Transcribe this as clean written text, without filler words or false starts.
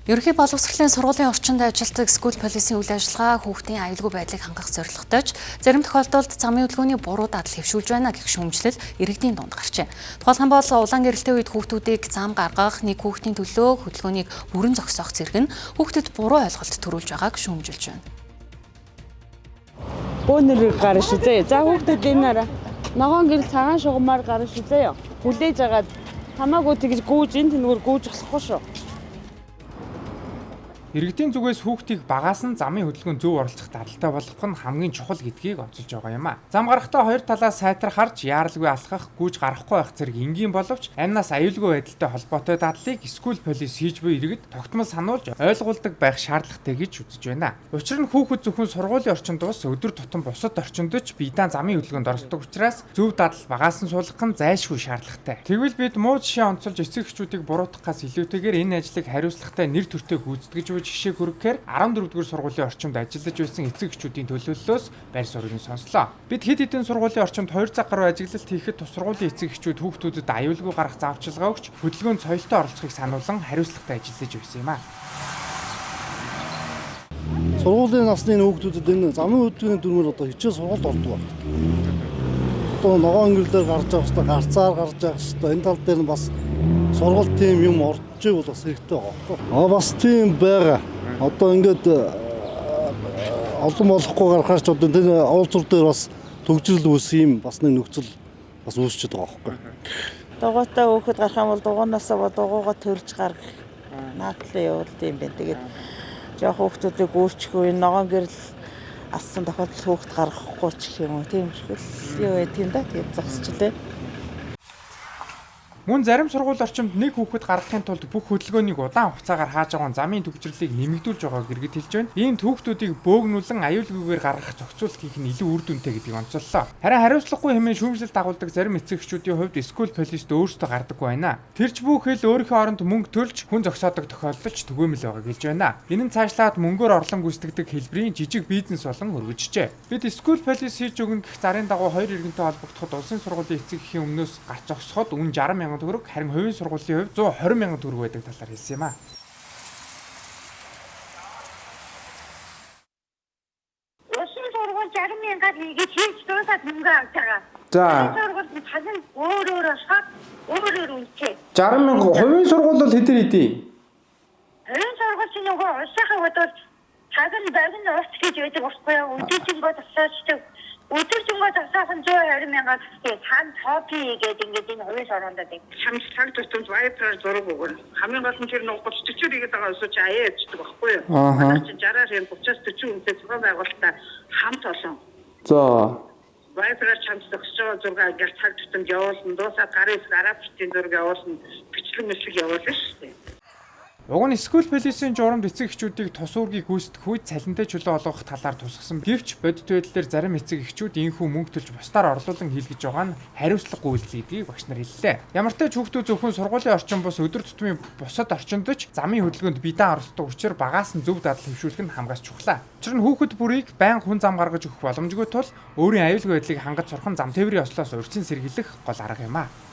Ерөнхий боловсролын сургуулийн орчинд ажилладаг скул полисийн үйл ажиллагаа хүүхдийн аюулгүй байдлыг хангах зорилготой ч зарим тохиолдолд замын хөдөлгөөний буруу дадал хэвшүүлж байна гэх шүүмжлэл иргэдийн дунд гарчээ. Тухайлбал бол улаан гэрэлтийн үед хүүхдүүдийг зам гаргах, нэг хүүхдийн төлөө хөдөлгөөнийг бүрэн зогсоох зэрэг нь хүүхдэд буруу ойлголт төрүүлж байгааг шүүмжилж байна. Бөөнөр гарна шүзээ. За хүүхдүүд энээр ногоон гэрэл цагаан шугамаар гарна шүзээ. Хүлээж агаад хамаагүй тэгж гүүж ин тэнгээр гүүж болохгүй шүү. Иргэдийн зүгээс хүүхдийг багаас нь замын хөдөлгөөнд зөв оролцох дадалтай болгох нь хамгийн чухал гэдгийг онцолж байгаа юм а. Зам гарахдаа хоёр талаас сайтар харж яаралгүй алхах, гүйж гарахгүй байх зэрэг энгийн боловч амнаас аюулгүй байдалтай холбоотой дадлыг скул полис хийж буй иргэд тогтмол сануулж ойлгуулдаг байх шаардлагатай гэж үзэж байна. Учир нь хүүхэд зөвхөн сургуулийн орчинд бус өдөр тутам бусад орчинд ч биедан замын хөдөлгөөнд оролцдог учраас зөв дадал багаас нь суулгах нь зайлшгүй шаардлагатай. Тэгвэл бид муу жишээ онцолж эцэг эхчүүдийг буруутгахаас илүүтэйгээр энэ ажлыг хариуцлагатай нэр төртөө гүйцэтгэж жишээ хүргэхээр 14-р сургуулийн орчинд ажиллаж байсан эцэг эхчүүдийн төлөөллөөс байр суурийг сонслоо. Бид хэд хэдэн сургуулийн орчинд 2 цаг гаруй ажиглалт хийхэд тус сургуулийн эцэг эхчүүд хүүхдүүдэд аюулгүй гарах зааварчилгаа өгч хөдөлгөөнд соёлтой оролцохыг сануулan хариуцлагатай ажиллаж байсан юм а. Сургуулийн насны хүүхдүүдэд энэ замын хөдөлгөөний дүрмээр одоо хичээл сургуульд ордог байна. Одоо ногоон гэрэлээр гарч явах хэрэгтэй, гарцаар гарч явах хэрэгтэй. Энэ тал дээр нь бас сургууль тийм юм орж ивэл бас хэрэгтэй байгаа. Бас тийм байгаа. Одоо ингээд олон болохгүй гарахаар ч одоо энэ уулзуур дээр бас төгжрөл үүсэх юм бас нэг нөхцөл бас үүсчихэд байгаа байхгүй. Дугуйтай хөөхд гарах юм бол дугуйнаасаа дугуйгаа төрж гарах наадлын явуулт юм байна. Тэгээд жоох хүүхдүүдийг өөрчлөхгүй ногоон гэрэл ассан тохиолдолд хүүхд гаргахгүй ч гэх юм уу тийм шүү. Юу байт юм да тэгээд зогсчлээ. Мөн зарим сургууль орчимд нэг хүүхэд гаргахын тулд бүх хөдөлгөөнийг удаан хугацаагаар хааж байгаа замын төвчрлийг нэмэгдүүлж байгааг иргэд хэлж байна. Ийм хүүхдүүдийг бөөгнүүлэн аюулгүйгээр гаргах зохицуулт хийх нь илүү үр дүнтэй гэдгийг онцоллоо. Харин хариуцлагагүй хэмээн шүүмжлэлт дагуулдаг зарим эцэг эхчүүдийн хувьд скул полист өөрсдөө гардаггүй байна. Тэрч бүхэл өөрийнхөө оронд мөнгө төлж хүн зогсоодог тохиолдол ч түгээмэл байгааг хэлж байна. Энэ нь цаашлаад мөнгөөр орлон гүйцэтгэдэг хэлбэрийн жижиг бизнес болон өргөжжээ. Бид скул полис хийж өгнө гэх зарын дагуу хоёр иргэнтэй холбогдоход улсын сургуулийн эцэг эхийн өмнөөс гарч зогсоход үн 60,000 төгрөг, харин хувийн сургуулийн хувьд 120,000 төгрөг байдаг талаар хэлсэн юм а. Улсын сургууль 60,000-аар хийгээд хийж дуусаад мөнгө авч байгаа. За. Сургууль цалин өөр ашгаад өөр үнэтэй. 60,000 хувийн сургууль бол хэдэр идэв? Хувийн сургууль чинь нөгөө улсынхаа бодвол цалин багын урт гэж байдаг болохгүй юу? Өдөржингөө засаачдаг. Өдөржингөө засаасан 120,000-аар цаан хобби гэдэг ингээд энэ хувийн сургуульд байдаг. Цаг тутамд вайпраар зураг өгнө. Хамгийн гол нь тэр нэг 30-40 игээд байгаа өсөж аяа ячдаг байхгүй юу? Аа. Чи 60-аар юм 30-40 үнэтэй зураг байгуулалтаа хамт олон. За. Вайпраар чамд зогсож байгаа зураг ингээд цаг тутамд явуулна. Дуусаад гарын арабчтын зураг явуулна. Бичлэг мэтлэг явуулна шүү дээ. Уг нь скул полисийн журамд эцэг эхчүүдийг тус үүргийг гүйцэтгэх үед цалинтай чөлөө олгох талаар тусгасан. Гэвч бодит байдлаар зарим эцэг эхчүүд энэхүү мөнгө төлж бусдаар орлуулан хийлгэж байгаа нь хариуцлагагүй үйлдэл гэдгийг багш нар хэллээ. Ямар ч тач хүүхдүүд зөвхөн сургуулийн орчин бус өдөр тутмын бусад орчинд ч замын хөдөлгөөнд биедан оролцдог учраас багаас нь зөв дадал хэвшүүлэх нь хамгаас чухлаа. Учир нь хүүхэд бүрийг байн хүн зам гаргаж өгөх боломжгүй тул өөрийн аюулгүй байдлыг хангаж сурах нь зам тээврийн ослоос урьдчилан сэргийлэх гол арга юм а.